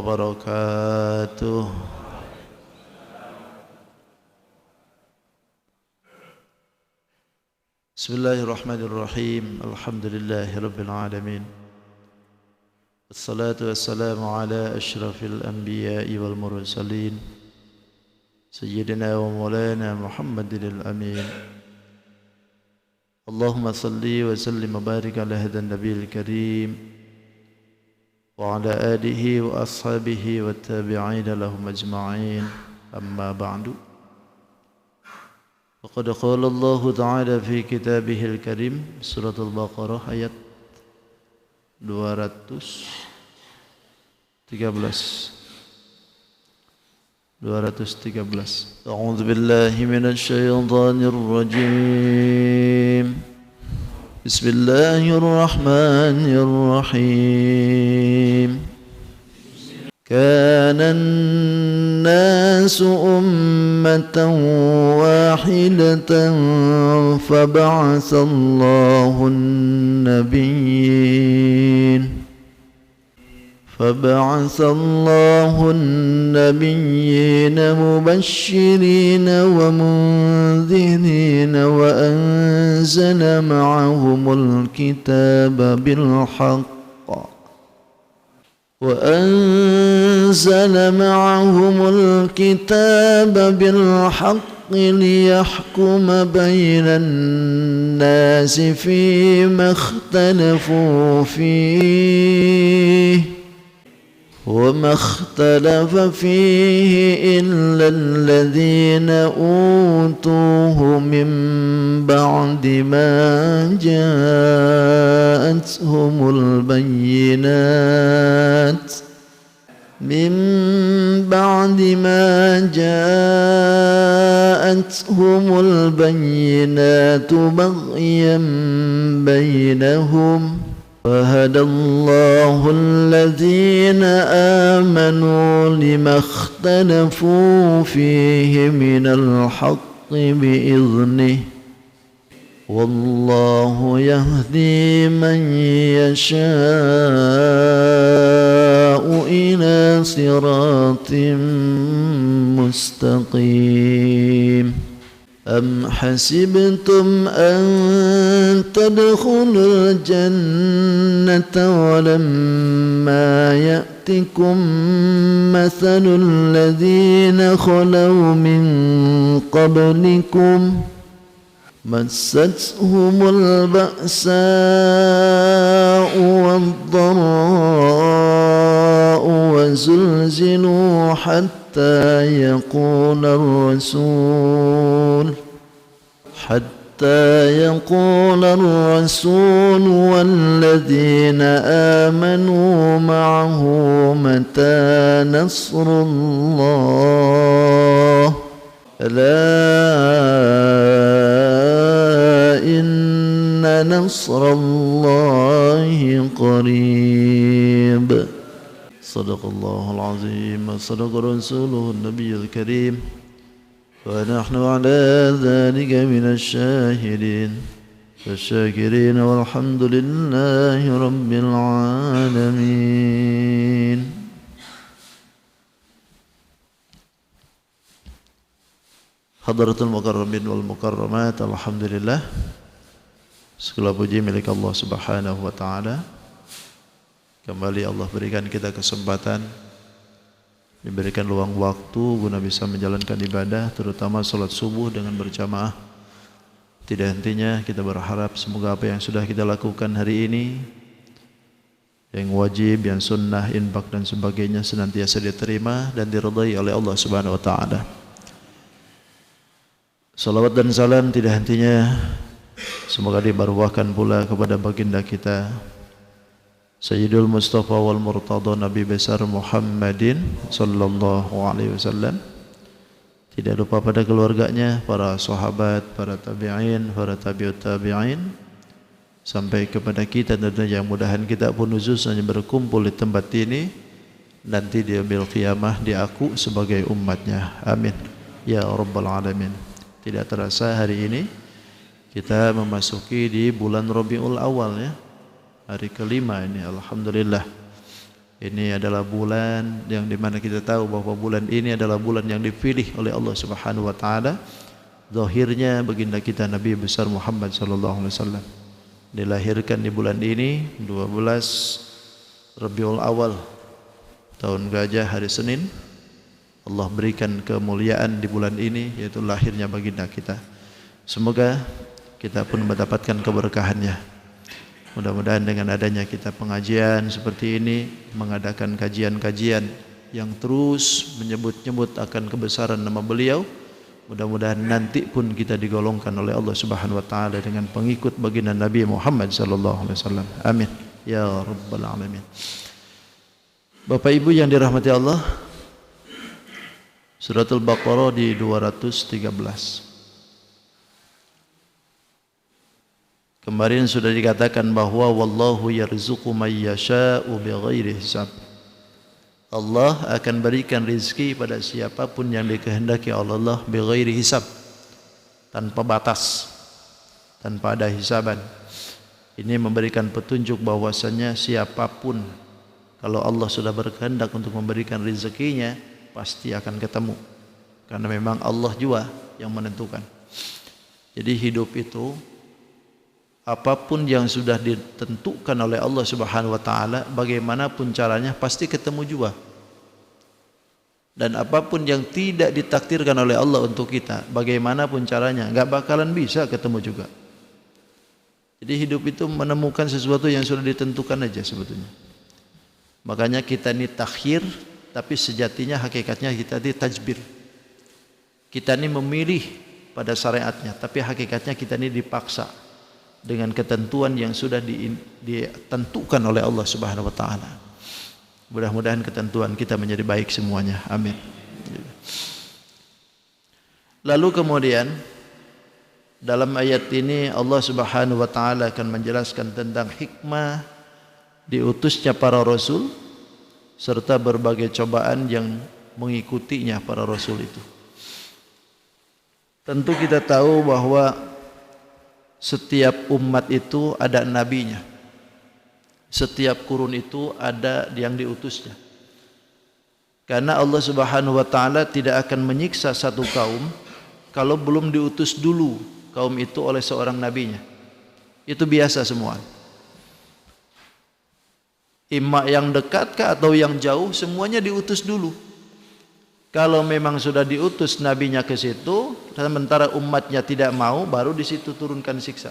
wabarakatuh. Bismillahirrahmanirrahim. Alhamdulillahirabbil alamin. Wassalatu wassalamu ala asyrafil anbiya'i wal mursalin sayyidina wa maulana Muhammadil amin. Allahumma salli wa sallim wa barik ala hadan nabiyil karim wa ala alihi wa ashabihi wa tabi'ina lahum ajma'in. Amma ba'du. Faqad qala Allah Ta'ala fi kitabihil karim, surat Al-Baqarah ayat 213. A'udzu billahi minasy syaithanir rajim. Bismillahirrahmanirrahim. كان الناس أمة واحدة فبعث الله النبيين مبشرين ومنذرين وأنزل معهم الكتاب بالحق ليحكم بين الناس فيما اختلفوا فيه وما اختلف فيه إلا الذين أوتوه من بعد ما جاءتهم البينات بغيا بينهم فهدى الله الذين آمنوا لما اختلفوا فيه من الحق بإذنه والله يهدي من يشاء إلى صراط مستقيم. أم حسبتم أن تدخلوا الجنة ولما يأتكم مثل الذين خلوا من قبلكم مستهم البأساء والضراء وزلزلوا حتى يقول الرسول والذين آمنوا معه متى نصر الله ألا إن نصر الله قريب. صدق الله العظيم وصدق رسوله النبي الكريم ونحن على ذلك من الشاهدين والشاكرين والحمد لله رب العالمين. Hadratul mukarramin wal mukarramat, alhamdulillah, segala puji milik Allah Subhanahu wa taala. Kembali Allah berikan kita kesempatan, diberikan luang waktu guna bisa menjalankan ibadah, terutama salat subuh dengan berjamaah. Tidak hentinya kita berharap semoga apa yang sudah kita lakukan hari ini, yang wajib, yang sunnah, infak dan sebagainya, senantiasa diterima dan diridai oleh Allah Subhanahu wa taala. Salawat dan salam tidak hentinya semoga dibarwahkan pula kepada baginda kita Sayyidul Mustafa wal Murtada, Nabi besar Muhammadin sallallahu alaihi wasallam. Tidak lupa pada keluarganya, para sahabat, para tabi'in, para tabi'ut tabi'in, sampai kepada kita tentunya, yang mudahan kita pun khususnya berkumpul di tempat ini nanti di yaumil qiyamah diaku sebagai umatnya. Amin ya rabbal alamin. Tidak terasa hari ini kita memasuki di bulan Rabiul Awal, ya. Hari kelima ini, alhamdulillah. Ini adalah bulan yang dimana kita tahu bahwa bulan ini adalah bulan yang dipilih oleh Allah Subhanahu wa taala. Zahirnya baginda kita Nabi besar Muhammad sallallahu alaihi wasallam dilahirkan di bulan ini 12 Rabiul Awal tahun Gajah, hari Senin. Allah berikan kemuliaan di bulan ini, yaitu lahirnya baginda kita. Semoga kita pun mendapatkan keberkahannya. Mudah-mudahan dengan adanya kita pengajian seperti ini, mengadakan kajian-kajian yang terus menyebut-nyebut akan kebesaran nama beliau, mudah-mudahan nanti pun kita digolongkan oleh Allah Subhanahu wa taala dengan pengikut baginda Nabi Muhammad sallallahu alaihi wasallam. Amin ya rabbal alamin. Bapak Ibu yang dirahmati Allah, Suratul Baqarah di 213. Kemarin sudah dikatakan bahwa wallahu yarzuqu may yasha'u bighairi hisab. Allah akan berikan rezeki pada siapapun yang dikehendaki oleh Allah bighairi hisab, tanpa batas, tanpa ada hisaban. Ini memberikan petunjuk bahwasanya siapapun, kalau Allah sudah berkehendak untuk memberikan rezekinya, pasti akan ketemu, karena memang Allah juga yang menentukan. Jadi hidup itu apapun yang sudah ditentukan oleh Allah Subhanahu wa taala, bagaimanapun caranya pasti ketemu juga. Dan apapun yang tidak ditakdirkan oleh Allah untuk kita, bagaimanapun caranya, enggak bakalan bisa ketemu juga. Jadi hidup itu menemukan sesuatu yang sudah ditentukan aja sebetulnya. Makanya kita ini takhir, tapi sejatinya hakikatnya kita ini tajbir. Kita ini memilih pada syariatnya, tapi hakikatnya kita ini dipaksa dengan ketentuan yang sudah ditentukan oleh Allah Subhanahu wa taala. Mudah-mudahan ketentuan kita menjadi baik semuanya. Amin. Lalu kemudian dalam ayat ini Allah Subhanahu wa taala akan menjelaskan tentang hikmah diutusnya para rasul serta berbagai cobaan yang mengikutinya para rasul itu. Tentu kita tahu bahwa setiap umat itu ada nabinya. Setiap kurun itu ada yang diutusnya. Karena Allah Subhanahu wa taala tidak akan menyiksa satu kaum kalau belum diutus dulu kaum itu oleh seorang nabinya. Itu biasa semua. Imma yang dekat kah atau yang jauh, semuanya diutus dulu. Kalau memang sudah diutus nabinya ke situ, sementara umatnya tidak mau, baru di situ turunkan siksa.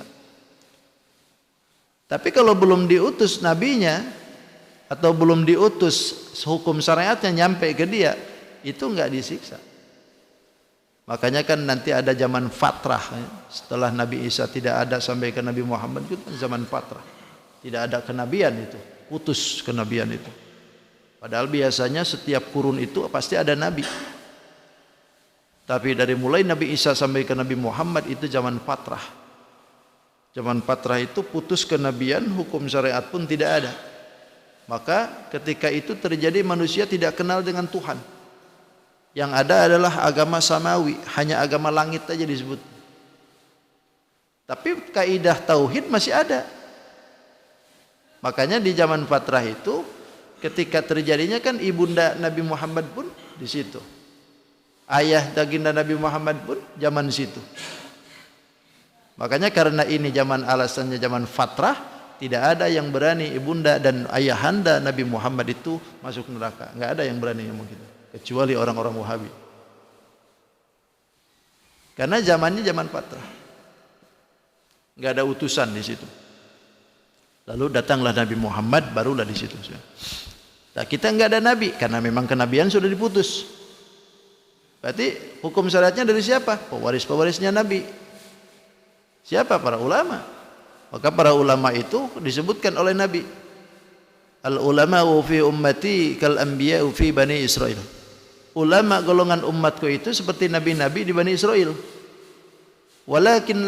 Tapi kalau belum diutus nabinya atau belum diutus hukum syariatnya nyampe ke dia, itu enggak disiksa. Makanya kan nanti ada zaman fatrah, setelah Nabi Isa tidak ada sampai ke Nabi Muhammad, itu kan zaman fatrah. Tidak ada kenabian itu, putus kenabian itu. Padahal biasanya setiap kurun itu pasti ada nabi. Tapi dari mulai Nabi Isa sampai ke Nabi Muhammad itu zaman fatrah. Zaman fatrah itu putus kenabian, hukum syariat pun tidak ada. Maka ketika itu terjadi manusia tidak kenal dengan Tuhan. Yang ada adalah agama samawi, hanya agama langit saja disebut. Tapi kaidah tauhid masih ada. Makanya di zaman fatrah itu ketika terjadinya kan ibunda Nabi Muhammad pun di situ. ayah baginda Nabi Muhammad pun zaman situ. Makanya karena ini zaman alasannya zaman fatrah, tidak ada yang berani ibunda dan ayahanda Nabi Muhammad itu masuk neraka. Enggak ada yang berani ngomong gitu, kecuali orang-orang Wahabi. Karena zamannya zaman fatrah, enggak ada utusan di situ. Lalu datanglah Nabi Muhammad, barulah di situ. Nah, kita enggak ada nabi karena memang kenabian sudah diputus. Berarti hukum syariatnya dari siapa? Pewaris-pewarisnya nabi. Siapa? Para ulama. Maka para ulama itu disebutkan oleh nabi. Al ulama fi ummati kal anbiya fi bani Israil. Ulama golongan umatku itu seperti nabi-nabi di Bani Israel. Walakin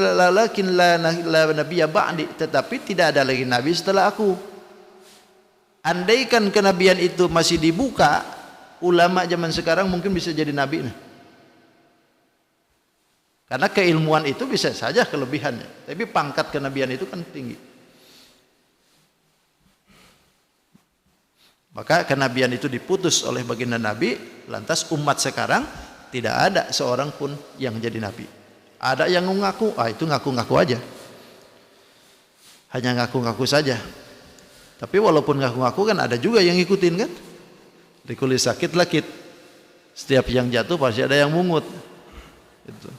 la nabiyya ba'di, tetapi tidak ada lagi nabi setelah aku. Andaikan kenabian itu masih dibuka, ulama zaman sekarang mungkin bisa jadi nabi. Karena keilmuan itu bisa saja kelebihannya, tapi pangkat kenabian itu kan tinggi. Maka kenabian itu diputus oleh baginda Nabi, lantas umat sekarang tidak ada seorang pun yang jadi nabi. Ada yang mengaku, itu ngaku-ngaku aja. Hanya ngaku-ngaku saja. Tapi walaupun ngaku-ngaku kan ada juga yang ngikutin kan. Dikulis sakit lakit. Setiap yang jatuh pasti ada yang mungut. Itu.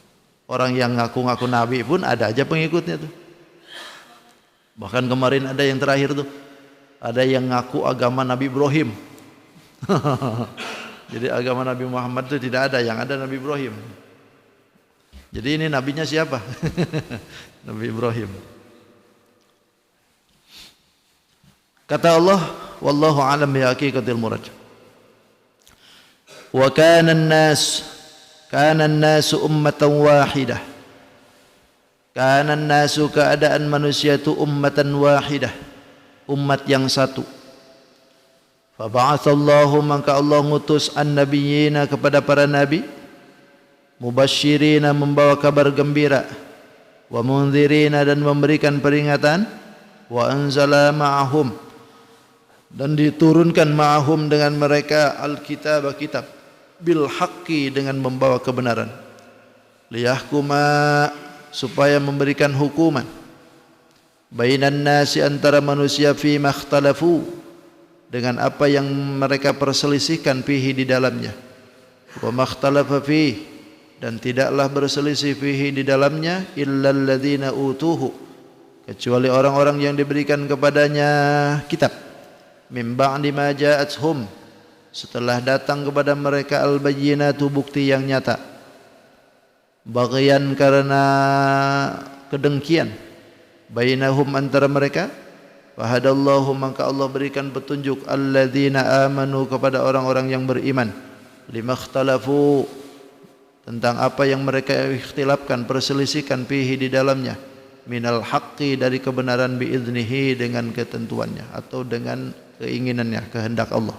Orang yang ngaku-ngaku nabi pun ada aja pengikutnya tuh. Bahkan kemarin ada yang terakhir tuh. Ada yang ngaku agama Nabi Ibrahim. Jadi agama Nabi Muhammad itu tidak ada, yang ada Nabi Ibrahim. Jadi ini nabinya siapa? Nabi Ibrahim. Kata Allah, wallahu a'lam bi haqiqatil murad. Wa kana an-nas ummatan wahidah. Kana an-nasu keadaan manusia itu ummatan wahidah, umat yang satu. Fa ba'atsallahu, maka Allah ngutus an-nabiyina kepada para nabi, mubasyirina membawa kabar gembira, wa mundzirina dan memberikan peringatan, wa anzala ma'ahum dan diturunkan ma'ahum dengan mereka alkitab kitab, bil haqqi dengan membawa kebenaran, liyahkuma supaya memberikan hukuman, bainan nasi antara manusia fi makhtalafu dengan apa yang mereka perselisihkan fihi di dalamnya, wa makhtalafa fihi dan tidaklah berselisih fihi di dalamnya illal ladzina utuhu kecuali orang-orang yang diberikan kepadanya kitab mim ba'di ma ja'atuhum setelah datang kepada mereka al-bayyinatu bukti yang nyata, baghyan karena kedengkian, bainahum antara mereka, fahadallahu maka Allah berikan petunjuk alladzina amanu kepada orang-orang yang beriman, limakhtalafu tentang apa yang mereka ikhtilafkan, perselisihkan fihi di dalamnya, minal haqqi dari kebenaran biiznihi dengan ketentuannya atau dengan keinginannya, kehendak Allah.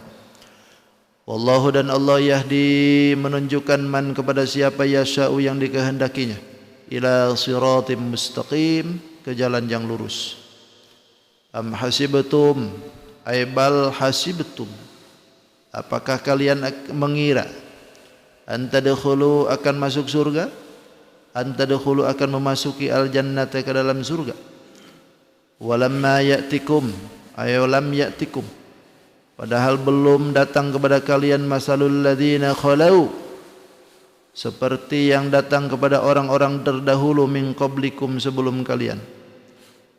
Wallahu dan Allah yahdi menunjukkan man kepada siapa yasha'u yang dikehendakinya, ila siratim mustaqim ke jalan yang lurus. Am hasibtum ay bal hasibtum, apakah kalian mengira antadkhulu akan masuk surga, antadkhulu akan memasuki al-jannata ke dalam surga, walamma ya'tikum ayo lam ya'tikum padahal belum datang kepada kalian masalul ladzina khalau seperti yang datang kepada orang-orang terdahulu min qablikum sebelum kalian,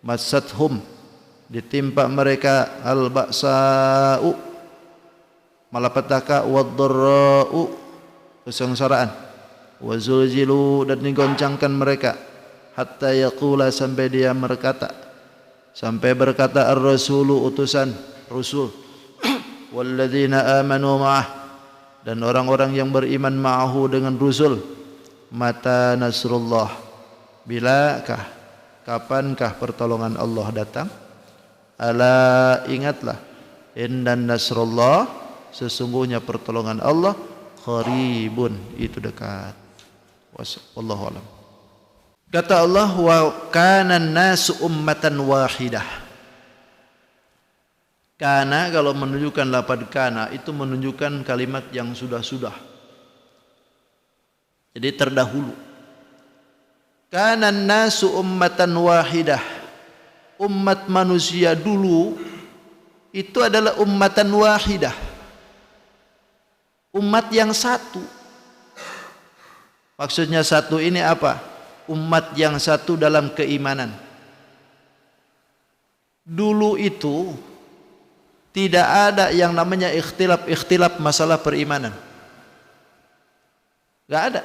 massathum ditimpa mereka al-ba'sa'u malapetaka wad-dharra'u kesengsaraan, wa zulzilu dan digoncangkan mereka, hatta yaqula sampai dia berkata, sampai berkata ar-rasulu utusan rasul, walladzina amanu ma'ah dan orang-orang yang beriman ma'ahu dengan rasul, mata nasrullah, bilakah kapankah pertolongan Allah datang, ala ingatlah, indan nasrullah sesungguhnya pertolongan Allah qaribun itu dekat. Wallahu a'lam. Kata Allah, wa kana an-nasu ummatan wahidah. Kana kalau menunjukkan lafaz kana itu menunjukkan kalimat yang sudah-sudah. Jadi terdahulu. Kana nasu ummatan wahidah. Umat manusia dulu itu adalah ummatan wahidah. Umat yang satu. Maksudnya satu ini apa? Umat yang satu dalam keimanan. Dulu itu tidak ada yang namanya ikhtilaf masalah perimanan. Enggak ada.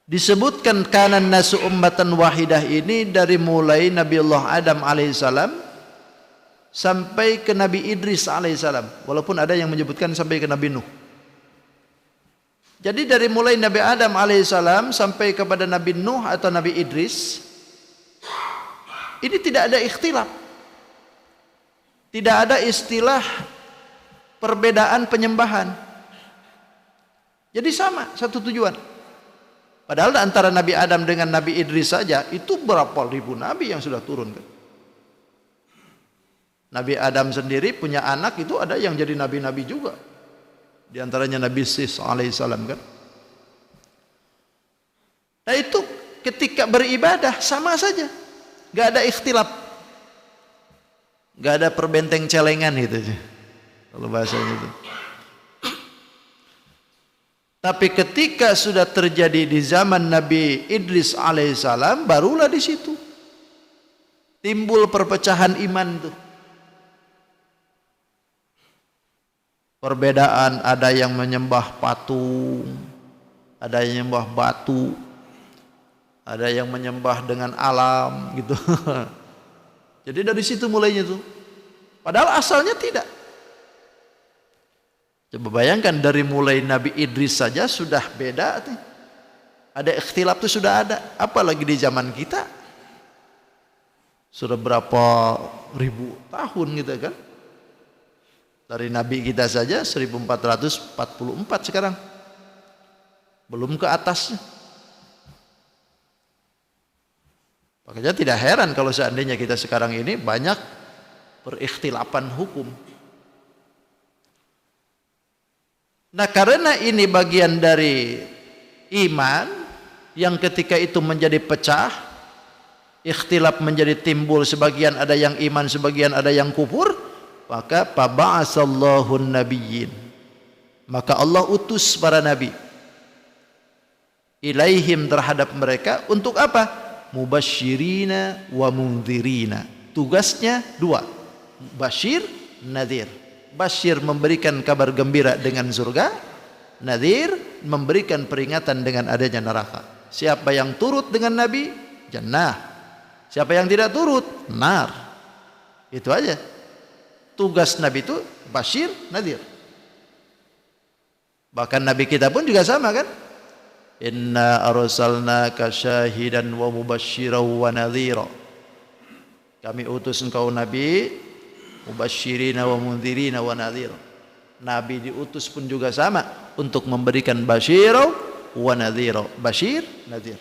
Disebutkan kanan nasu ummatan wahidah ini dari mulai Nabi Allah Adam alaihissalam sampai ke Nabi Idris alaihissalam. Walaupun ada yang menyebutkan sampai ke Nabi Nuh. Jadi dari mulai Nabi Adam alaihissalam sampai kepada Nabi Nuh atau Nabi Idris, ini tidak ada ikhtilaf. Tidak ada istilah perbedaan penyembahan. Jadi sama, satu tujuan. Padahal antara Nabi Adam dengan Nabi Idris saja itu berapa ribu nabi yang sudah turun kan? Nabi Adam sendiri punya anak itu ada yang jadi nabi-nabi juga. Di antaranya Nabi Sis alaihissalam kan. Nah itu ketika beribadah sama saja. Gak ada ikhtilaf. Gak ada perbenteng celengan gitu. Kalau bahasanya itu. Tapi ketika sudah terjadi di zaman Nabi Idris alaihissalam, barulah di situ timbul perpecahan iman tuh. Perbedaan, ada yang menyembah patung, ada yang menyembah batu, ada yang menyembah dengan alam gitu. Jadi dari situ mulainya tuh. Padahal asalnya tidak. Coba bayangkan dari mulai Nabi Idris saja sudah beda. Ada ikhtilaf itu sudah ada. Apalagi di zaman kita. Sudah berapa ribu tahun gitu kan. Dari Nabi kita saja 1444 sekarang. Belum ke atasnya. Makanya tidak heran kalau seandainya kita sekarang ini banyak perikhtilafan hukum. Nah karena ini bagian dari iman yang ketika itu menjadi pecah, ikhtilaf menjadi timbul, sebagian ada yang iman, sebagian ada yang kufur, maka faba'asallahu nabiyyin, maka Allah utus para nabi ilaihim, terhadap mereka, untuk apa? Mubasyirina wa mundhirina. Tugasnya dua, basyir, nadhir. Basyir memberikan kabar gembira dengan surga, nadhir memberikan peringatan dengan adanya neraka. Siapa yang turut dengan Nabi, jannah. Siapa yang tidak turut, nar. Itu aja. Tugas Nabi itu basyir, nadhir. Bahkan Nabi kita pun juga sama kan? Inna arsalnaka syahidan wa mubasysyiran wa nadhira. Kami utus engkau Nabi mubasyirina wa mundhirina wa nadhira. Nabi diutus pun juga sama untuk memberikan basyira wa nadhira. Basyir, nadhir.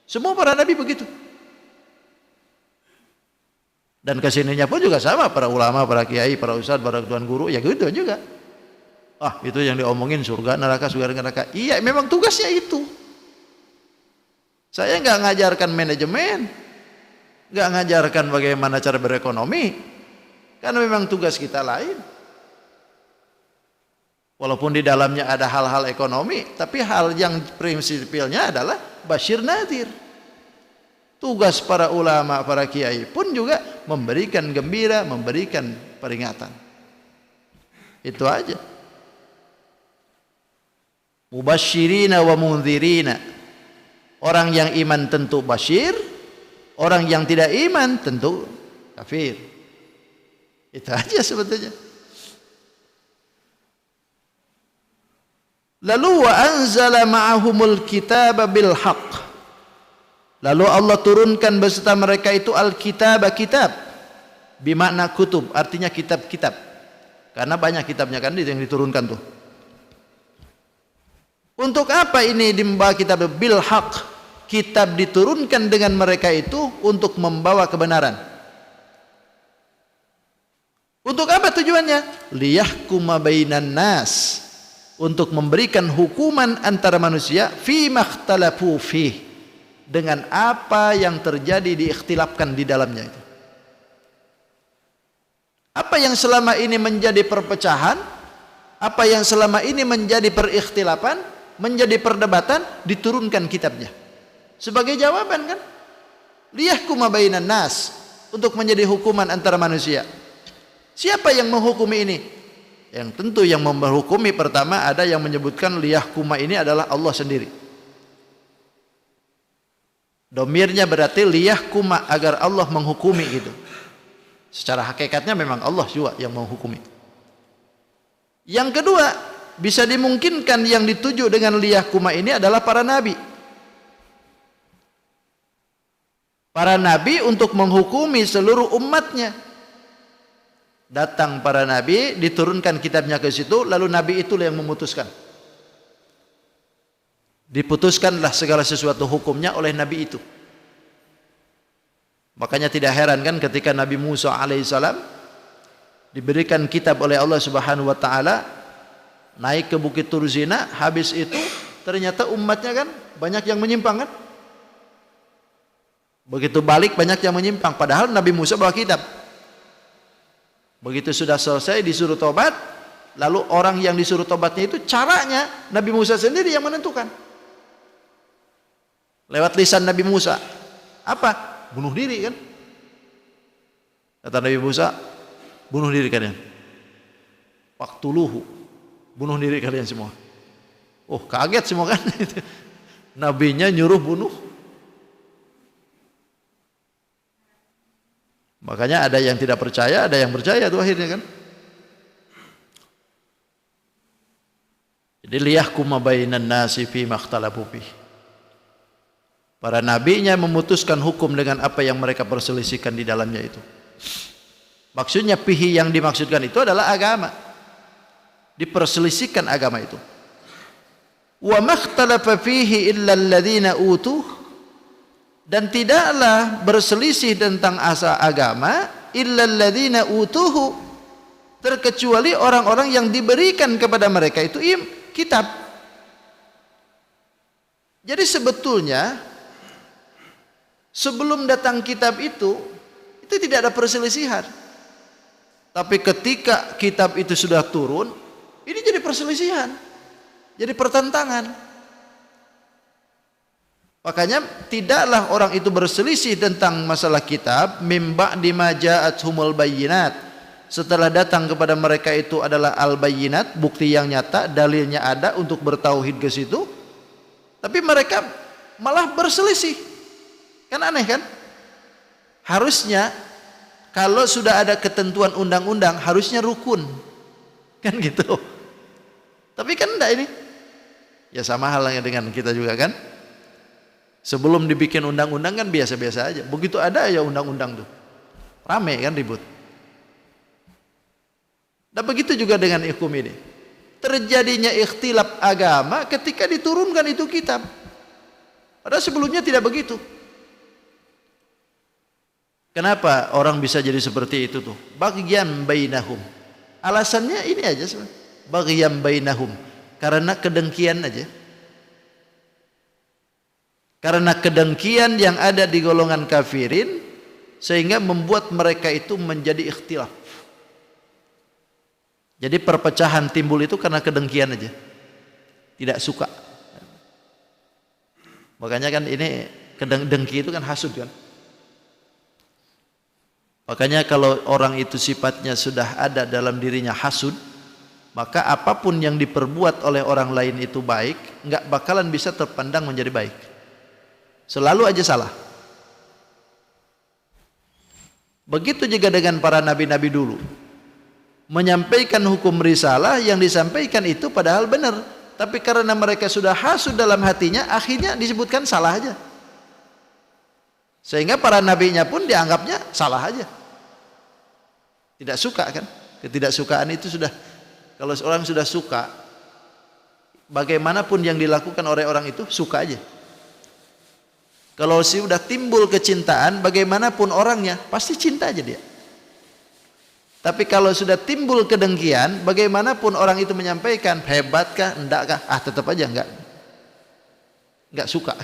Semua para nabi begitu. Dan kesininya pun juga sama, para ulama, para kiai, para ustadz, para tuan guru, ya gitu juga. Ah, itu yang diomongin surga, neraka, surga, neraka. Iya, memang tugasnya itu. Saya nggak ngajarkan manajemen, nggak ngajarkan bagaimana cara berekonomi. Karena memang tugas kita lain. Walaupun di dalamnya ada hal-hal ekonomi, tapi hal yang prinsipilnya adalah basyir nadhir. Tugas para ulama, para kiai pun juga memberikan gembira, memberikan peringatan. Itu aja. Mubasyirina wa mundhirina. Orang yang iman tentu basyir, orang yang tidak iman tentu kafir. Itu aja sebetulnya. Lalu wa anzala ma'ahumul kitaba bil haqq. Lalu Allah turunkan beserta mereka itu al-kitab, kitab. Bimakna kutub, artinya kitab-kitab. Karena banyak kitabnya kan itu yang diturunkan tuh. Untuk apa ini dimbawa kitab bil haqq? Kitab diturunkan dengan mereka itu untuk membawa kebenaran. Untuk apa tujuannya? Liyahkuma bainan nas, untuk memberikan hukuman antara manusia fi makhtalafu fih, dengan apa yang terjadi diikhtilafkan di dalamnya itu. Apa yang selama ini menjadi perpecahan, apa yang selama ini menjadi perikhtilafan, menjadi perdebatan, diturunkan kitabnya sebagai jawaban kan, liyahkuma bainan nas, untuk menjadi hukuman antara manusia. Siapa yang menghukumi ini? Yang tentu yang menghukumi pertama ada yang menyebutkan liyahkuma ini adalah Allah sendiri. Domirnya berarti liyahkuma, agar Allah menghukumi gitu. Secara hakikatnya memang Allah juga yang menghukumi. Yang kedua, bisa dimungkinkan yang dituju dengan liyahkuma ini adalah para nabi. Para nabi untuk menghukumi seluruh umatnya. Datang para nabi, diturunkan kitabnya ke situ, lalu nabi itulah yang memutuskan. Diputuskanlah segala sesuatu hukumnya oleh nabi itu. Makanya tidak heran kan ketika Nabi Musa alaihissalam diberikan kitab oleh Allah Subhanahu wa taala, naik ke Bukit Turzina, habis itu ternyata umatnya kan banyak yang menyimpang kan. Begitu balik banyak yang menyimpang, padahal Nabi Musa bawa kitab. Begitu sudah selesai disuruh tobat, lalu orang yang disuruh tobatnya itu caranya Nabi Musa sendiri yang menentukan. Lewat lisan Nabi Musa. Apa? Bunuh diri kan? Kata Nabi Musa, bunuh diri kalian. Waqtuluhu, bunuh diri kalian semua. Oh, kaget semua kan? Nabinya nyuruh bunuh. Makanya ada yang tidak percaya, ada yang percaya tuh akhirnya kan. Jadi liyahkuma bainan nasi fi makhtalafu fihi. Para nabinya memutuskan hukum dengan apa yang mereka perselisihkan di dalamnya itu. Maksudnya fihi yang dimaksudkan itu adalah agama. Diperselisihkan agama itu. Wa makhtalafa fihi illa alladhina utuh, dan tidaklah berselisih tentang asal agama illa alladhina utuhu, terkecuali orang-orang yang diberikan kepada mereka itu kitab. Jadi sebetulnya sebelum datang kitab itu tidak ada perselisihan. Tapi ketika kitab itu sudah turun, ini jadi perselisihan, jadi pertentangan. Makanya tidaklah orang itu berselisih tentang masalah kitab mim ba'di ma ja'athumul bayyinat, setelah datang kepada mereka itu adalah al-bayyinat, bukti yang nyata, dalilnya ada untuk bertauhid ke situ. Tapi mereka malah berselisih. Kan aneh kan? Harusnya kalau sudah ada ketentuan undang-undang harusnya rukun. Kan gitu. Tapi kan enggak ini. Ya sama halnya dengan kita juga kan. Sebelum dibikin undang-undang kan biasa-biasa aja. Begitu ada ya undang-undang tuh, rame kan, ribut. Dan begitu juga dengan hukum ini. Terjadinya ikhtilaf agama ketika diturunkan itu kitab. Padahal sebelumnya tidak begitu. Kenapa orang bisa jadi seperti itu tuh? Baghyan bainahum. Alasannya ini aja sebenarnya. Baghyan bainahum. Karena kedengkian aja. Karena kedengkian yang ada di golongan kafirin, sehingga membuat mereka itu menjadi ikhtilaf. Jadi perpecahan timbul itu karena kedengkian aja, tidak suka. Makanya kan ini dengki itu kan hasud kan. Makanya kalau orang itu sifatnya sudah ada dalam dirinya hasud, maka apapun yang diperbuat oleh orang lain itu baik, nggak bakalan bisa terpandang menjadi baik. Selalu aja salah. Begitu juga dengan para nabi-nabi dulu. Menyampaikan hukum risalah, yang disampaikan itu padahal benar, tapi karena mereka sudah hasud dalam hatinya, akhirnya disebutkan salah aja. Sehingga para nabinya pun dianggapnya salah aja. Tidak suka kan? Ketidaksukaan itu sudah, kalau seorang sudah suka, bagaimanapun yang dilakukan oleh orang itu suka aja. Kalau sudah timbul kecintaan, bagaimanapun orangnya pasti cinta aja dia. Tapi kalau sudah timbul kedengkian, bagaimanapun orang itu menyampaikan, hebatkah, endakkah, tetap aja enggak suka.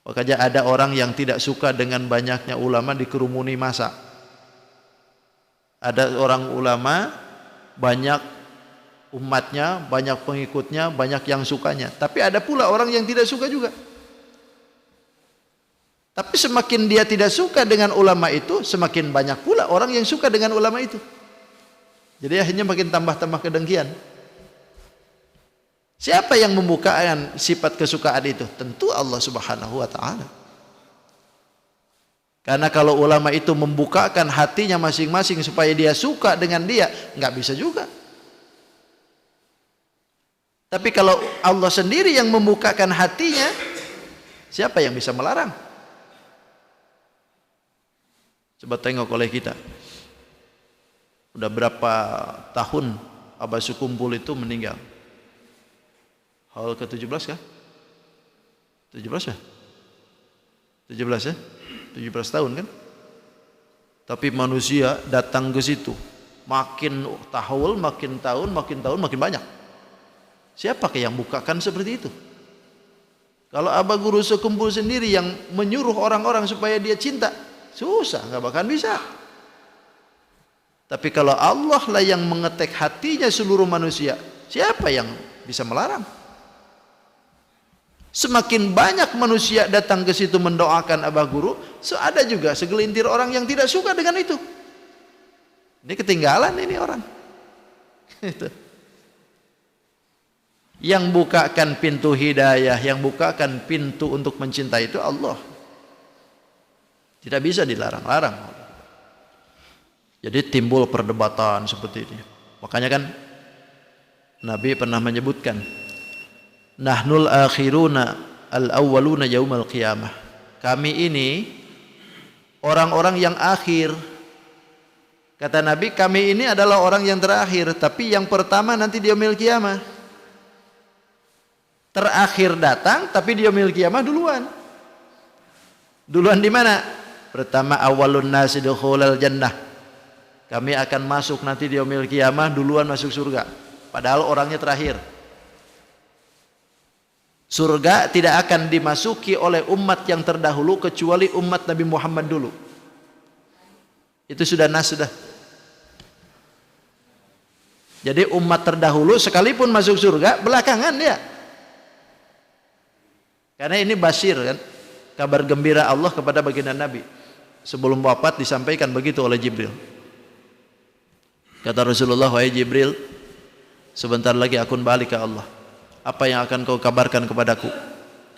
Makanya ada orang yang tidak suka dengan banyaknya ulama dikerumuni massa. Ada orang ulama, banyak umatnya, banyak pengikutnya, banyak yang sukanya. Tapi ada pula orang yang tidak suka juga. Tapi semakin dia tidak suka dengan ulama itu, semakin banyak pula orang yang suka dengan ulama itu. Jadi akhirnya makin tambah-tambah kedengkian. Siapa yang membukakan sifat kesukaan itu? Tentu Allah Subhanahu wa taala. Karena kalau ulama itu membukakan hatinya masing-masing supaya dia suka dengan dia, nggak bisa juga. Tapi kalau Allah sendiri yang membukakan hatinya, siapa yang bisa melarang? Coba tengok oleh kita. Udah berapa tahun Abah Sukumpul itu meninggal? Haul ke-17 kah? 17 ya? 17 ya? 17 tahun kan? Tapi manusia datang ke situ. Makin tahun, makin tahun, makin banyak. Siapa yang bukakan seperti itu? Kalau Abah Guru Sukumpul sendiri yang menyuruh orang-orang supaya dia cinta, susah, nggak bakal bisa. Tapi kalau Allah lah yang mengetek hatinya seluruh manusia, siapa yang bisa melarang? Semakin banyak manusia datang ke situ mendoakan Abah Guru, ada juga segelintir orang yang tidak suka dengan itu. Ini ketinggalan ini orang. Yang bukakan pintu hidayah, yang bukakan pintu untuk mencintai itu Allah. Tidak bisa dilarang-larang. Jadi timbul perdebatan seperti ini. Makanya kan Nabi pernah menyebutkan, nahnul akhiruna al-awwaluna yaumal qiyamah. Kami ini orang-orang yang akhir. Kata Nabi, kami ini adalah orang yang terakhir, tapi yang pertama nanti di yaumil qiyamah. Terakhir datang, tapi di yaumil qiyamah duluan. Duluan di mana? Pertama, awalun nasi dukhulal jannah. Kami akan masuk nanti di yaumil qiyamah, duluan masuk surga. Padahal orangnya terakhir. Surga tidak akan dimasuki oleh umat yang terdahulu kecuali umat Nabi Muhammad dulu. Itu sudah nas sudah. Jadi umat terdahulu sekalipun masuk surga, belakangan dia. Karena ini basyir kan, kabar gembira Allah kepada baginda Nabi. Sebelum wafat disampaikan begitu oleh Jibril. Kata Rasulullah, wahai Jibril, sebentar lagi aku balik ke Allah. Apa yang akan kau kabarkan kepadaku?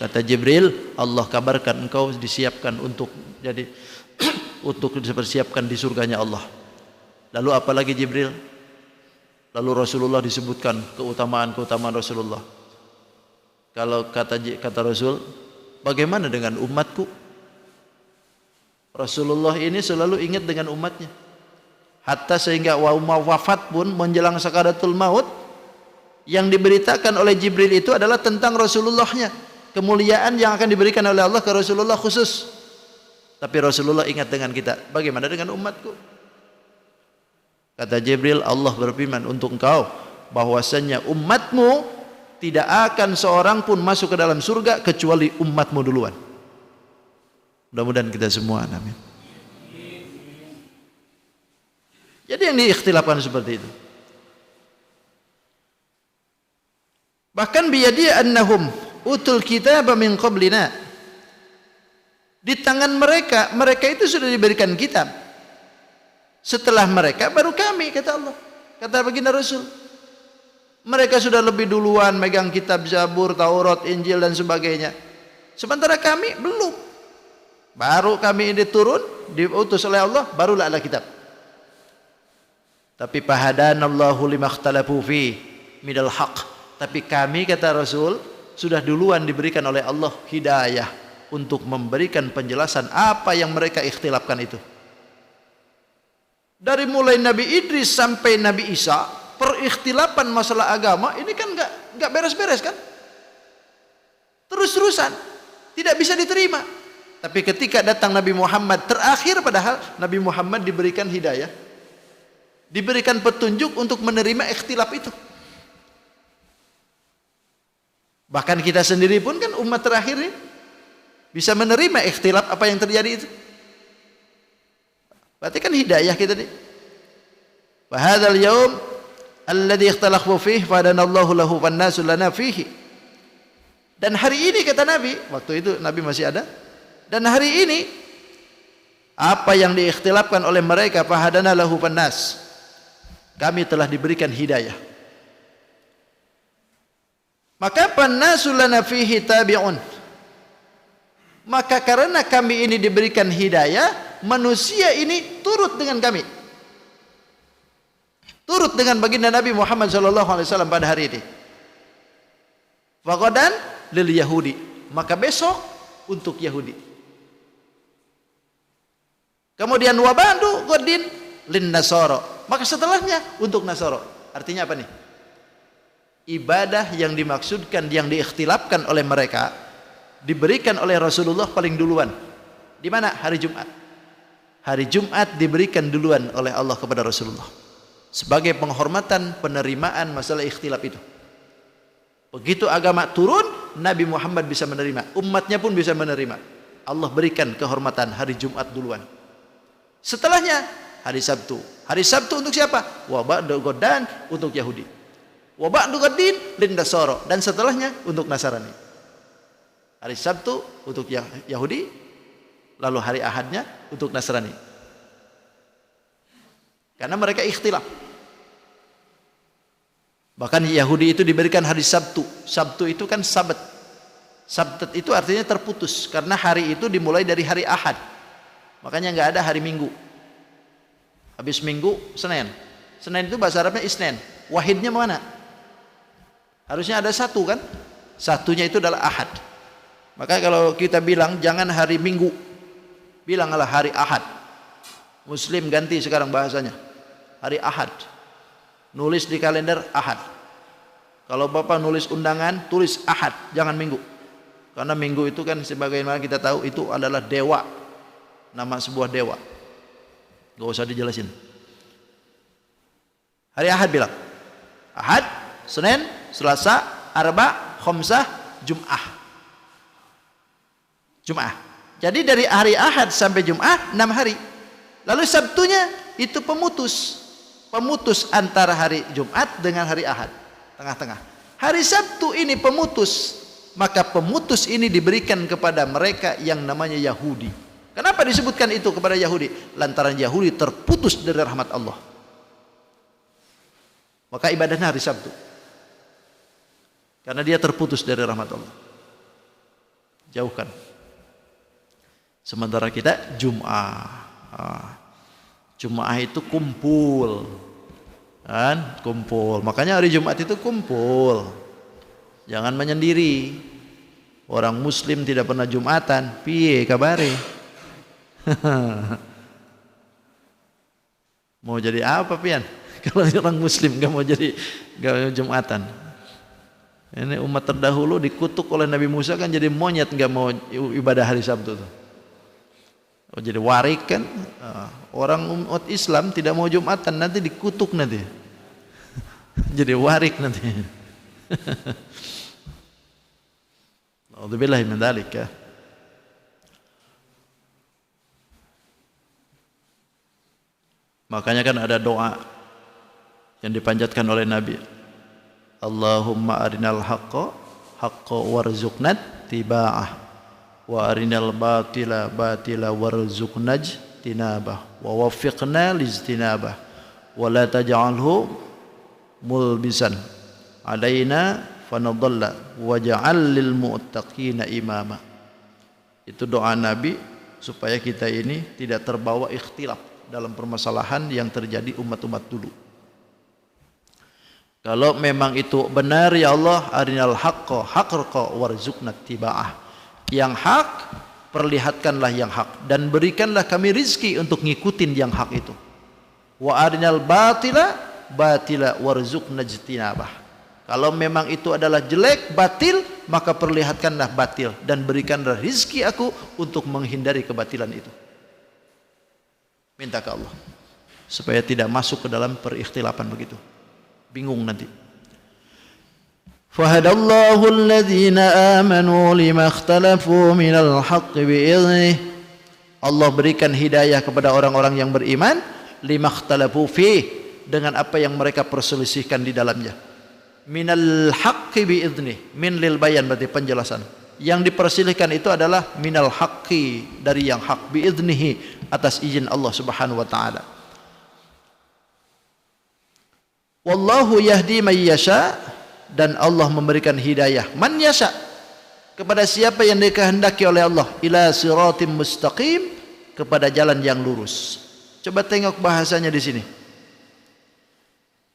Kata Jibril, Allah kabarkan engkau disiapkan untuk jadi untuk dipersiapkan di surganya Allah. Lalu apa lagi Jibril? Lalu Rasulullah disebutkan keutamaan-keutamaan Rasulullah. Kalau kata Rasul, bagaimana dengan umatku? Rasulullah ini selalu ingat dengan umatnya. Hatta sehingga wafat pun menjelang sakaratul maut, yang diberitakan oleh Jibril itu adalah tentang Rasulullahnya. Kemuliaan yang akan diberikan oleh Allah ke Rasulullah khusus. Tapi Rasulullah ingat dengan kita. Bagaimana dengan umatku? Kata Jibril, Allah berfirman untuk engkau, bahwasanya umatmu tidak akan seorang pun masuk ke dalam surga kecuali umatmu duluan. Mudah-mudahan kita semua, amin. Jadi yang diikhtilafkan seperti itu. Bahkan biyadi annahum utul kitaba min qablina. Di tangan mereka, mereka itu sudah diberikan kitab. Setelah mereka baru kami, kata Allah. Kata baginda Rasul. Mereka sudah lebih duluan megang kitab Zabur, Taurat, Injil dan sebagainya. Sementara kami belum. Baru kami ini turun, diutus oleh Allah, barulah ada kitab. Tapi fahadanallahu limakhtalafu fi minal haq. Tapi kami, kata Rasul, sudah duluan diberikan oleh Allah hidayah untuk memberikan penjelasan apa yang mereka ikhtilafkan itu. Dari mulai Nabi Idris sampai Nabi Isa, perikhtilafan masalah agama ini kan nggak beres-beres kan? Terus-terusan, tidak bisa diterima. Tapi ketika datang Nabi Muhammad terakhir, padahal Nabi Muhammad diberikan hidayah, diberikan petunjuk untuk menerima ikhtilaf itu. Bahkan kita sendiri pun kan umat terakhir ini bisa menerima ikhtilaf apa yang terjadi itu. Berarti kan hidayah kita nih. Wa hadzal yaum alladzi ikhtalafu fihi fadanallahu lahu wan nasu lana fihi. Dan hari ini kata Nabi, waktu itu Nabi masih ada. Dan hari ini apa yang diikhtilafkan oleh mereka fahadana lahu fannas, kami telah diberikan hidayah. Maka fannasu lana fihi tabi'un, maka karena kami ini diberikan hidayah, manusia ini turut dengan kami, turut dengan baginda Nabi Muhammad SAW pada hari ini. Faqadan lil Yahudi, maka besok untuk Yahudi. Kemudian wabadu godin lin Nasoro, maka setelahnya untuk Nasoro. Artinya apa nih? Ibadah yang dimaksudkan, yang diikhtilafkan oleh mereka, diberikan oleh Rasulullah paling duluan. Di mana? Hari Jumat. Hari Jumat diberikan duluan oleh Allah kepada Rasulullah sebagai penghormatan, penerimaan masalah ikhtilaf itu. Begitu agama turun, Nabi Muhammad bisa menerima, umatnya pun bisa menerima. Allah berikan kehormatan hari Jumat duluan. Setelahnya hari Sabtu. Hari Sabtu untuk siapa? Wa ba'du godan untuk Yahudi. Wa ba'du godin lin Nasara, dan setelahnya untuk Nasrani. Hari Sabtu untuk Yahudi, lalu hari Ahadnya untuk Nasrani. Karena mereka ikhtilaf. Bahkan Yahudi itu diberikan hari Sabtu. Sabtu itu kan Sabat. Sabat itu artinya terputus, karena hari itu dimulai dari hari Ahad. Makanya nggak ada hari Minggu. Habis Minggu Senin. Senin itu bahasa Arabnya Isnin. Wahidnya mana? Harusnya ada satu kan? Satunya itu adalah Ahad. Maka kalau kita bilang jangan hari Minggu, bilanglah hari Ahad. Muslim ganti sekarang bahasanya. Hari Ahad. Nulis di kalender Ahad. Kalau Bapak nulis undangan, tulis Ahad, jangan Minggu. Karena Minggu itu kan sebagaimana kita tahu itu adalah dewa. Nama sebuah dewa. Gak usah dijelasin. Hari Ahad bilang. Ahad, Senin, Selasa, Arba, Khamsah, Jum'ah. Jum'ah. Jadi dari hari Ahad sampai Jum'ah 6 hari. Lalu Sabtunya itu pemutus. Pemutus antara hari Jumat dengan hari Ahad. Tengah-tengah. Hari Sabtu ini pemutus. Maka pemutus ini diberikan kepada mereka yang namanya Yahudi. Kenapa disebutkan itu kepada Yahudi? Lantaran Yahudi terputus dari rahmat Allah. Maka ibadahnya hari Sabtu. Karena dia terputus dari rahmat Allah. Jauhkan. Sementara kita Jum'ah. Jum'ah itu kumpul. Kan? Kumpul. Makanya hari Jumat itu kumpul. Jangan menyendiri. Orang Muslim tidak pernah Jumatan. Piye kabare? Mau jadi apa pian? Kalau orang Muslim gak mau jadi Jumatan. Ini umat terdahulu dikutuk oleh Nabi Musa kan jadi monyet, gak mau ibadah hari Sabtu tuh. Oh, jadi warik kan. Orang umat Islam tidak mau Jumatan nanti dikutuk nanti. Jadi warik nanti. Alhamdulillah min dzalik ya. Makanya kan ada doa yang dipanjatkan oleh Nabi. Allahumma arinal haqqa haqqa warzuqna tiba'ah wa arinal batila batila warzuqna tinabah wa waffiqna lijtinabah wa la taj'alhu mulbisan alaina fanadalla waj'al lil muttaqina imama. Itu doa Nabi supaya kita ini tidak terbawa ikhtilaf dalam permasalahan yang terjadi umat-umat dulu. Kalau memang itu benar, ya Allah, arinal haqqa haqqa warzuqna tiba'ah. Yang hak, perlihatkanlah yang hak dan berikanlah kami rizki untuk ngikutin yang hak itu. Wa arinal batila batila warzuqna jtinabah. Kalau memang itu adalah jelek, batil, maka perlihatkanlah batil dan berikanlah rizki aku untuk menghindari kebatilan itu. Minta ke Allah supaya tidak masuk ke dalam perikhtilafan begitu. Bingung nanti. Fahadallahu alladhina amanu lima ikhtalafu minal haqqi bi'idhnih. Allah berikan hidayah kepada orang-orang yang beriman lima ikhtalafu fih, dengan apa yang mereka perselisihkan di dalamnya. Minal haqqi bi'idhnih, min lil bayan berarti penjelasan. Yang diperselisihkan itu adalah minal haqqi, dari yang hak, bi'idhnihi, atas izin Allah Subhanahu wa taala. Wallahu yahdi man yasha, dan Allah memberikan hidayah man yasha, kepada siapa yang dikehendaki oleh Allah, ila siratim mustaqim, kepada jalan yang lurus. Coba tengok bahasanya di sini.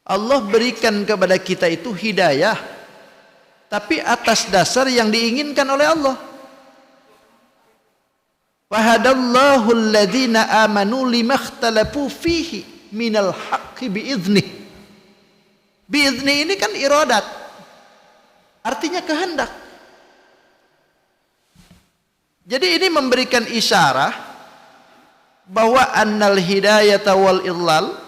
Allah berikan kepada kita itu hidayah, tapi atas dasar yang diinginkan oleh Allah. Fahadallahu alladhina amanu lima ikhtalafu fihi minal haqqi bi'idhnih. Bi'idhnih ini kan iradat, artinya kehendak. Jadi ini memberikan isyarah bahwa annal hidayata wal idlal,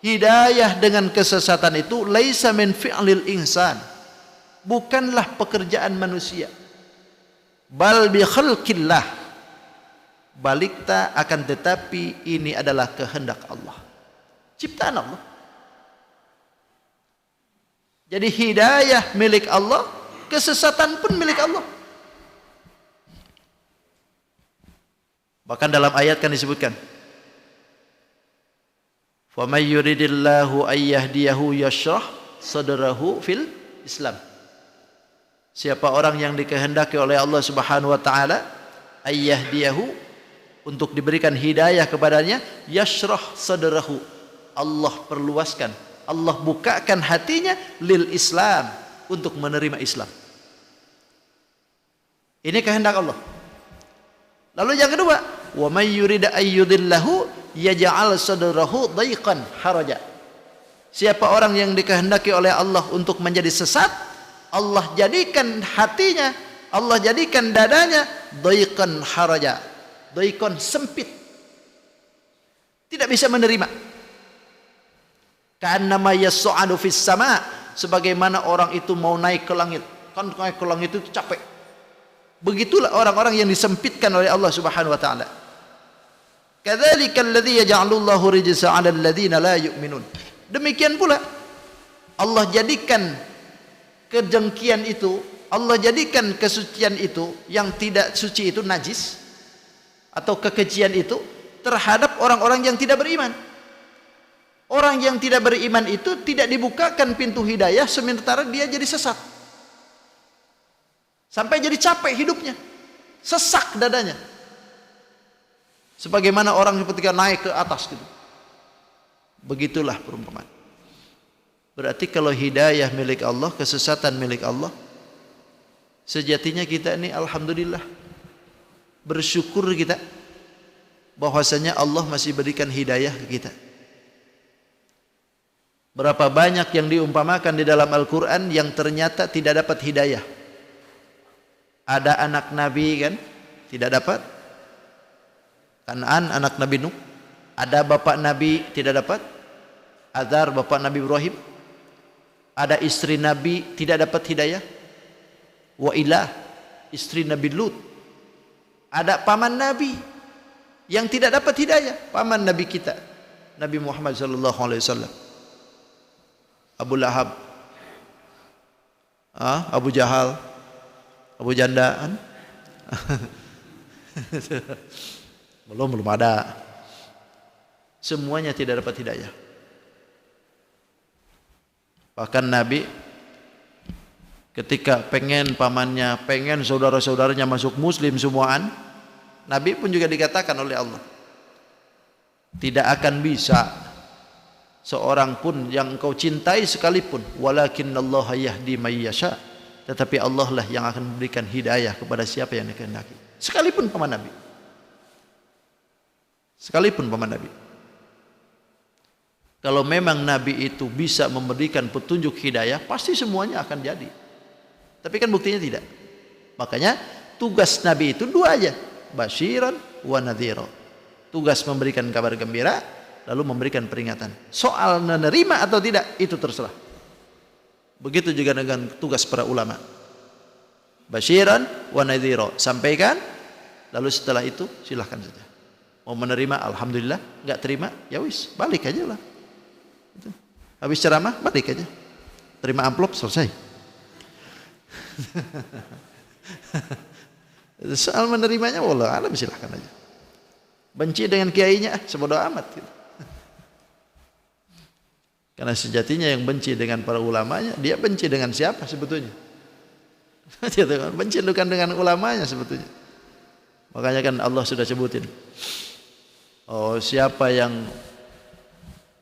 hidayah dengan kesesatan itu laisa min fi'lil insan, bukanlah pekerjaan manusia, bal bi khalqillah, balikta akan tetapi ini adalah kehendak Allah, ciptaan Allah. Jadi hidayah milik Allah, kesesatan pun milik Allah. Bahkan dalam ayat kan disebutkan, فَمَنْ يُرِدِ اللَّهُ أَنْ يَهْدِيَهُ يَشْرَحْ صَدْرَهُ fil Islam. Siapa orang yang dikehendaki oleh Allah Subhanahu wa taala ayyahdiyahu, untuk diberikan hidayah kepadanya, yashrah sadrahu, Allah perluaskan, Allah bukakan hatinya lil Islam, untuk menerima Islam. Ini kehendak Allah. Lalu yang kedua, wa may yurida ayyudillahu yaj'al sadrahu dayqan haraja. Siapa orang yang dikehendaki oleh Allah untuk menjadi sesat, Allah jadikan hatinya, Allah jadikan dadanya dayqan haraja, dayqan sempit, tidak bisa menerima. Ka'annama yas'adu fis sama, sebagaimana orang itu mau naik ke langit, kan naik ke langit itu capek. Begitulah orang-orang yang disempitkan oleh Allah Subhanahu wa taala. Kadzalika alladzi yaj'alullahu rijsa 'alal ladzina la yu'minun. Demikian pula Allah jadikan kedengkian itu, Allah jadikan kesucian itu, yang tidak suci itu najis, atau kekejian itu terhadap orang-orang yang tidak beriman. Orang yang tidak beriman itu tidak dibukakan pintu hidayah, sementara dia jadi sesat. Sampai jadi capek hidupnya, sesak dadanya. Sebagaimana orang ketika naik ke atas gitu. Begitulah perumpamaan. Berarti kalau hidayah milik Allah, kesesatan milik Allah, sejatinya kita ini alhamdulillah bersyukur kita bahwasanya Allah masih berikan hidayah ke kita. Berapa banyak yang diumpamakan di dalam Al-Quran yang ternyata tidak dapat hidayah. Ada anak Nabi kan tidak dapat, Kan'an anak Nabi Nuh. Ada bapak Nabi tidak dapat, Azar bapak Nabi Ibrahim. Ada istri Nabi tidak dapat hidayah, Wa'ilah istri Nabi Lut. Ada paman Nabi yang tidak dapat hidayah, paman Nabi kita Nabi Muhammad sallallahu alaihi wasallam, Abu Lahab, Abu Jahal, Abu Jandaan. belum ada. Semuanya tidak dapat hidayah. Bahkan Nabi ketika pengen pamannya, pengen saudara-saudaranya masuk muslim semuaan, Nabi pun juga dikatakan oleh Allah, tidak akan bisa seorang pun yang engkau cintai sekalipun, walakinnallaha yahdi may yasha, tetapi Allah lah yang akan memberikan hidayah kepada siapa yang dikehendaki. Sekalipun paman Nabi. Sekalipun paman Nabi. Kalau memang Nabi itu bisa memberikan petunjuk hidayah, pasti semuanya akan jadi. Tapi kan buktinya tidak. Makanya tugas Nabi itu dua aja, basyiran wa nadhira. Tugas memberikan kabar gembira, lalu memberikan peringatan. Soal menerima atau tidak, itu terserah. Begitu juga dengan tugas para ulama. Basyiran wa nadhira, sampaikan, lalu setelah itu silahkan saja. Mau menerima, alhamdulillah. Enggak terima, ya wis, balik aja lah. Habis ceramah, balik aja. Terima amplop, selesai. Soal menerimanya, wallah alam, silahkan aja. Benci dengan kiainya, sebodoh amat gitu. Karena sejatinya yang benci dengan para ulamanya, dia benci dengan siapa sebetulnya? Benci bukan dengan ulamanya sebetulnya. Makanya kan Allah sudah sebutin, oh, siapa yang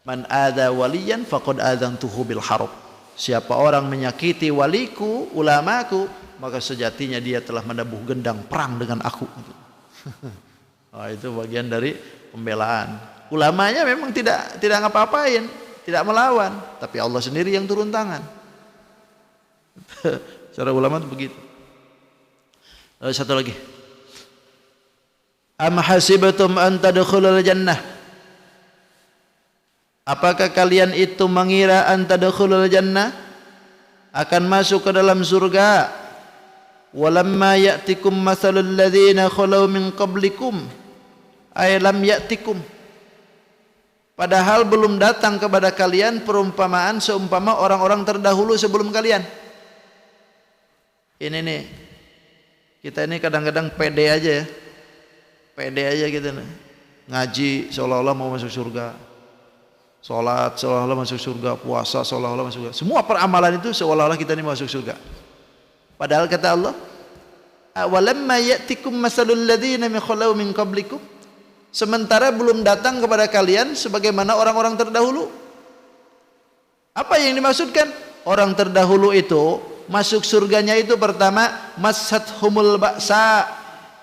man adza waliyan faqad adzantuhu bil harb. Siapa orang menyakiti waliku, ulamaku, maka sejatinya dia telah menabuh gendang perang dengan aku. Oh, itu bagian dari pembelaan. Ulamanya memang tidak ngapa-ngapain, tidak melawan, tapi Allah sendiri yang turun tangan. Cara ulama itu begitu. Lalu satu lagi. Am hasibatum an tadkhulul jannah? Apakah kalian itu mengira an tadkhulul jannah, akan masuk ke dalam surga? Walamma ya'tikum mathalul ladzina khalau min qablikum ay lam ya'tikum. Padahal belum datang kepada kalian perumpamaan seumpama orang-orang terdahulu sebelum kalian. Ini nih, kita ini kadang-kadang pede aja ya. Pede aja gitu nih. Ngaji seolah-olah mau masuk surga. Salat seolah-olah masuk surga, puasa seolah-olah masuk surga. Semua peramalan itu seolah-olah kita ini masuk surga. Padahal kata Allah, "Awalamma ya'tikum masalul ladzina khalau min qablikum." Sementara belum datang kepada kalian sebagaimana orang-orang terdahulu. Apa yang dimaksudkan? Orang terdahulu itu masuk surganya itu pertama massathumul ba'sa,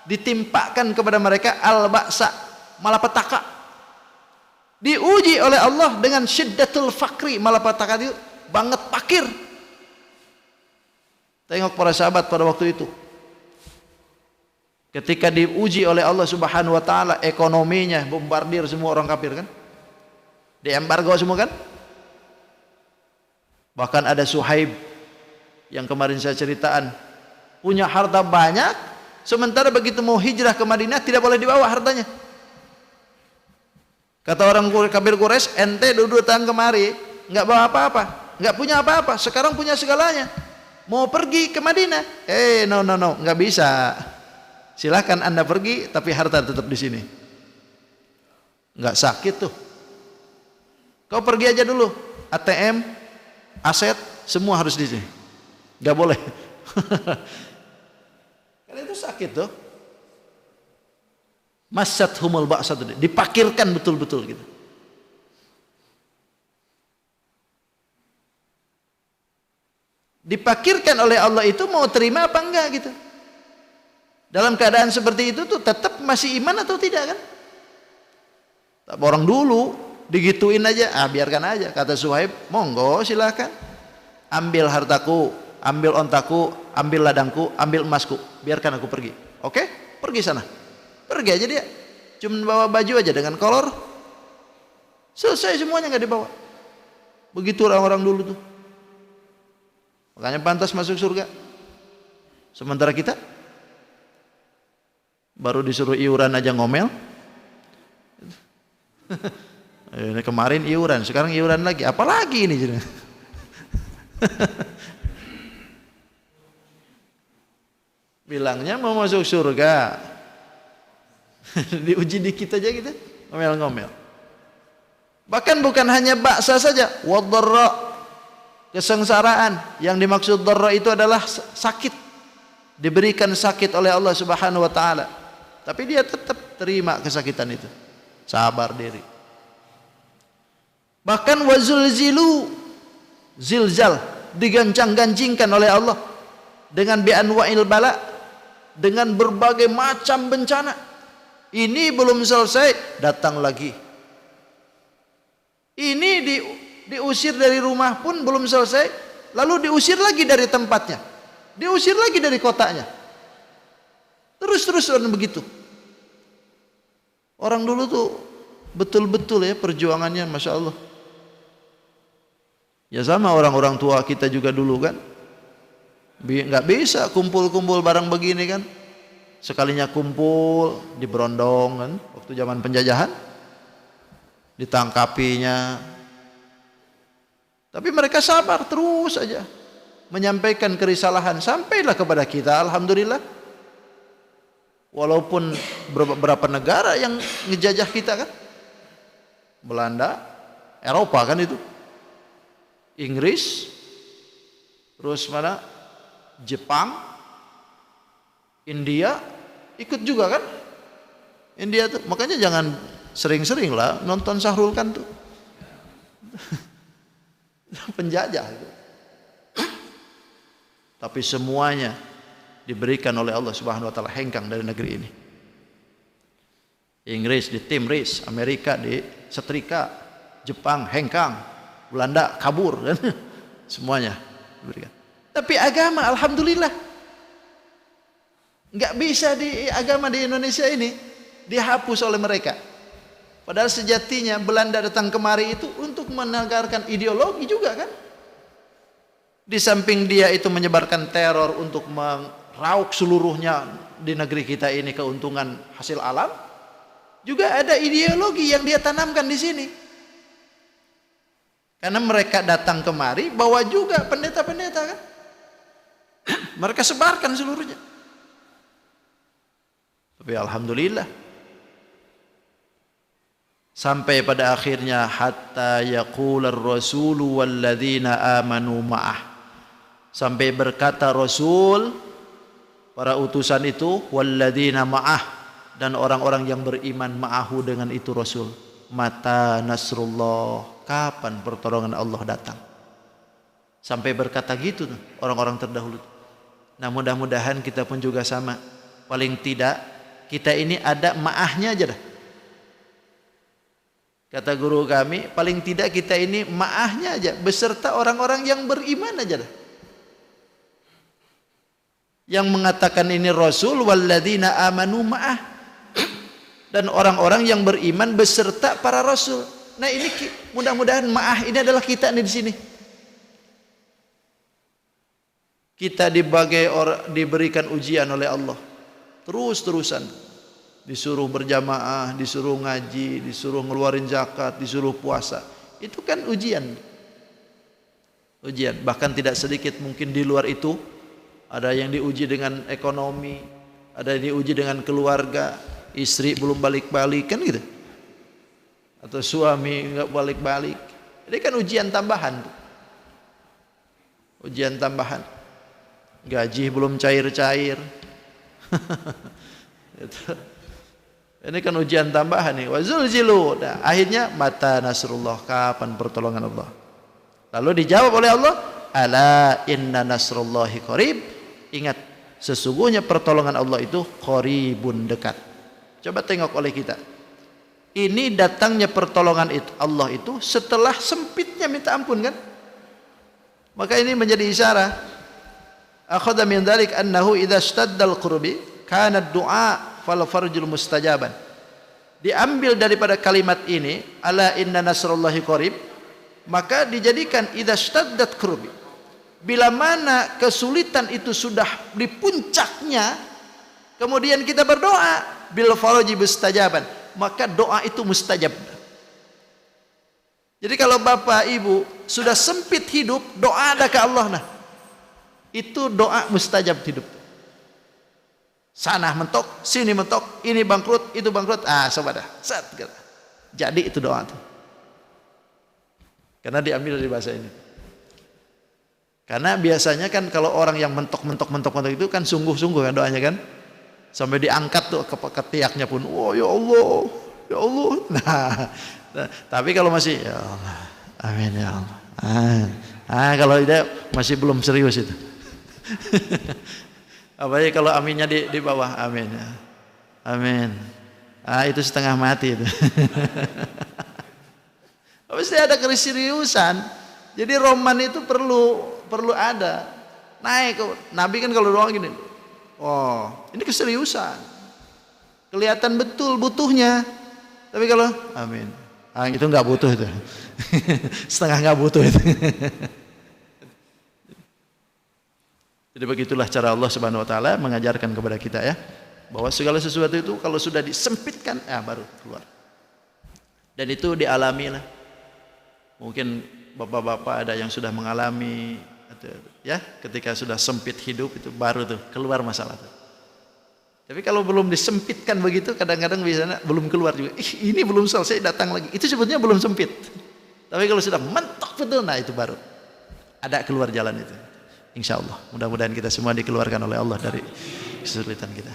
ditimpakan kepada mereka al-ba'sa, malapetaka. Diuji oleh Allah dengan syiddatul fakri, malapetaka itu banget fakir. Tengok para sahabat pada waktu itu. Ketika diuji oleh Allah Subhanahu wa taala, ekonominya bombardir semua orang kafir kan? Diembargo semua kan? Bahkan ada Suhaib yang kemarin saya ceritakan, punya harta banyak, sementara begitu mau hijrah ke Madinah tidak boleh dibawa hartanya. Kata orang kafir Quraisy, ente duduk datang kemari, nggak bawa apa-apa, nggak punya apa-apa, sekarang punya segalanya. Mau pergi ke Madinah? No, nggak bisa. Silahkan Anda pergi, tapi harta tetap di sini. Nggak sakit tuh. Kau pergi aja dulu. ATM, aset, semua harus di sini. Nggak boleh. Karena itu sakit tuh. Massathumul ba'sa, dipakirkan betul-betul gitu. Dipakirkan oleh Allah itu mau terima apa enggak gitu. Dalam keadaan seperti itu tuh tetap masih iman atau tidak kan? Orang dulu digituin aja, biarkan aja. Kata Suhaib, monggo silakan. Ambil hartaku, ambil ontaku, ambil ladangku, ambil emasku, biarkan aku pergi. Oke? Pergi sana. Pergi aja dia. Cuma bawa baju aja dengan kolor. Selesai semuanya, nggak dibawa. Begitu orang-orang dulu tuh. Makanya pantas masuk surga. Sementara kita baru disuruh iuran aja ngomel. Ini kemarin iuran, sekarang iuran lagi. Apalagi ini? Bilangnya mau masuk surga. Diuji dikit aja gitu, ngomel-ngomel. Bahkan bukan hanya baksa saja, wadharra, kesengsaraan. Yang dimaksud dharra itu adalah sakit. Diberikan sakit oleh Allah Subhanahu wa taala. Tapi dia tetap terima kesakitan itu. Sabar diri. Bahkan wazulzilu, zilzal, digancang-gancingkan oleh Allah dengan bi'anwa'il bala, dengan berbagai macam bencana. Ini belum selesai, datang lagi. Ini diusir dari rumah pun belum selesai, lalu diusir lagi dari tempatnya, diusir lagi dari kotanya. Terus-terusan begitu. Orang dulu tuh betul-betul ya perjuangannya, Masya Allah. Ya sama orang-orang tua kita juga dulu kan, nggak bisa kumpul-kumpul barang begini kan. Sekalinya kumpul diberondong kan, waktu zaman penjajahan, ditangkapinya. Tapi mereka sabar terus aja menyampaikan kerisalahan, sampailah kepada kita, alhamdulillah. Walaupun beberapa negara yang ngejajah kita kan, Belanda, Eropa kan itu, Inggris, terus mana, Jepang, India ikut juga kan. India tuh makanya jangan sering-sering lah nonton Syahrul kan tuh penjajah itu. Tapi semuanya diberikan oleh Allah Subhanahu wa taala hengkang dari negeri ini. Inggris ditimris, Amerika disetrika, Jepang hengkang, Belanda kabur kan. Semuanya diberikan. Tapi agama alhamdulillah nggak bisa agama di Indonesia ini dihapus oleh mereka. Padahal sejatinya Belanda datang kemari itu untuk menegarkan ideologi juga kan. Di samping dia itu menyebarkan teror untuk meraup seluruhnya di negeri kita ini keuntungan hasil alam, juga ada ideologi yang dia tanamkan di sini. Karena mereka datang kemari bawa juga pendeta-pendeta kan. Mereka sebarkan seluruhnya. Tapi alhamdulillah sampai pada akhirnya hatta yaqular rasulu walladzina amanu ma'ah, sampai berkata Rasul, para utusan itu, walladzina ma'ah, dan orang-orang yang beriman ma'ahu dengan itu Rasul, mata nasrullah, kapan pertolongan Allah datang. Sampai berkata gitu orang-orang terdahulu. Nah mudah-mudahan kita pun juga sama, paling tidak kita ini ada ma'ahnya aja dah. Kata guru kami, paling tidak kita ini ma'ahnya aja, beserta orang-orang yang beriman aja dah. Yang mengatakan ini Rasul walladzina amanu ma'ah, dan orang-orang yang beriman beserta para Rasul. Nah ini mudah-mudahan ma'ah ini adalah kita nih di sini. Kita diberikan ujian oleh Allah terus-terusan, disuruh berjamaah, disuruh ngaji, disuruh ngeluarin zakat, disuruh puasa. Itu kan ujian. Bahkan tidak sedikit mungkin di luar itu ada yang diuji dengan ekonomi, ada yang diuji dengan keluarga, istri belum balik-balik kan gitu, atau suami nggak balik-balik. Ini kan ujian tambahan, gaji belum cair-cair. Ini kan ujian tambahan nih. Wazulzilu. Nah, akhirnya mata nasrullah, kapan pertolongan Allah? Lalu dijawab oleh Allah, ala inna nasrullahi qarib. Ingat, sesungguhnya pertolongan Allah itu qaribun, dekat. Coba tengok oleh kita. Ini datangnya pertolongan itu Allah itu setelah sempitnya minta ampun kan? Maka ini menjadi isyarat. Akhadha min dzalik annahu idza ishtadda al-qurbi kana ad-du'a fal farjul mustajaban. Diambil daripada kalimat ini, ala inna nasrullahi qarib, maka dijadikan idza ishtaddat qurbi. Bila mana kesulitan itu sudah di puncaknya, kemudian kita berdoa, bil farji mustajaban, maka doa itu mustajab. Jadi kalau bapak ibu sudah sempit hidup, doa ada ke Allah, nah itu doa mustajab hidup. Sana mentok, sini mentok, ini bangkrut, itu bangkrut, sabar dah, jadi itu doa itu. Karena diambil dari bahasa ini. Karena biasanya kan kalau orang yang mentok itu kan sungguh-sungguh kan doanya kan, sampai diangkat tuh ke ketiaknya pun, oh ya Allah, ya Allah. Nah, tapi kalau masih ya Allah, amin ya Allah, kalau dia masih belum serius itu. Apalagi kalau aminnya di bawah, amin ya, amin. Itu setengah mati itu. Pasti ada keseriusan. Jadi roman itu perlu ada. Naik. Nabi kan kalau doa gini. Oh, ini keseriusan. Kelihatan betul butuhnya. Tapi kalau amin. Itu nggak butuh itu. Setengah nggak butuh itu. Jadi begitulah cara Allah Subhanahu wa taala mengajarkan kepada kita ya, bahwa segala sesuatu itu kalau sudah disempitkan baru keluar. Dan itu dialami lah. Mungkin bapak-bapak ada yang sudah mengalami ya, ketika sudah sempit hidup itu baru tuh keluar masalah tuh. Tapi kalau belum disempitkan begitu kadang-kadang biasanya belum keluar juga. Ini belum selesai datang lagi. Itu sebetulnya belum sempit. Tapi kalau sudah mentok betul, nah itu baru ada keluar jalan itu. Insya Allah, mudah-mudahan kita semua dikeluarkan oleh Allah dari kesulitan kita.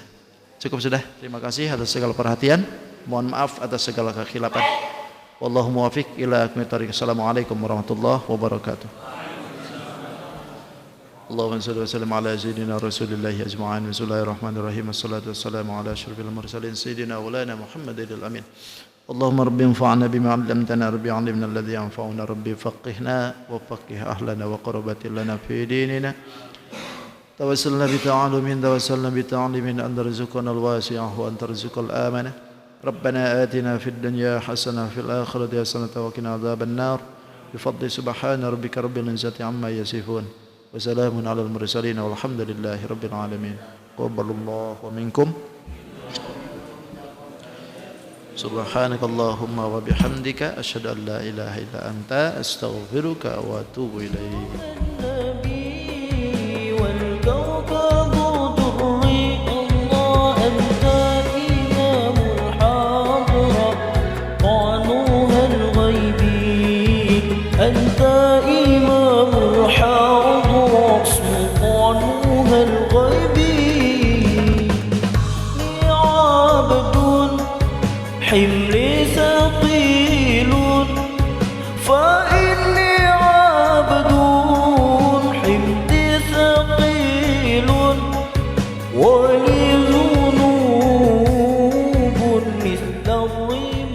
Cukup sudah. Terima kasih atas segala perhatian. Mohon maaf atas segala kekhilafan. Wallahu muwaffiq ila aqwamit thoriq. Assalamualaikum warahmatullahi wabarakatuh. Allahumma shalli wa sallim ala sayyidina Rasulillahi ajma'in. Bismillahirrahmanirrahim. Wassalatu wassalamu ala asyrafil mursalin sayyidina wa lana Muhammadil amin. Allahumma rabbi anfa'na bima 'allamtana rabbi 'allimna alladhi yanfa'una rabbi faqihna wa faqih ahlana wa qurbatil lana fi dinina tawassalna bi ta'alumin tawassalna bi ta'limin an tarzuqana al-wasi'ah wa an tarzuqal amana rabbana atina fid dunya hasanah fil akhirati hasanah wa qina adzaban nar bi fadli subhana rabbika rabbil izzati amma yasifun wa salamun 'alal mursalin walhamdulillahi rabbil alamin. Qabbalallahu minkum. Subhanakallahumma wa bihamdika asyhadu an la ilaha illa anta astaghfiruka wa atubu ilaik. حملي ثقيل فإني عبد حملي ثقيل ولي ذنوب مثل الرمال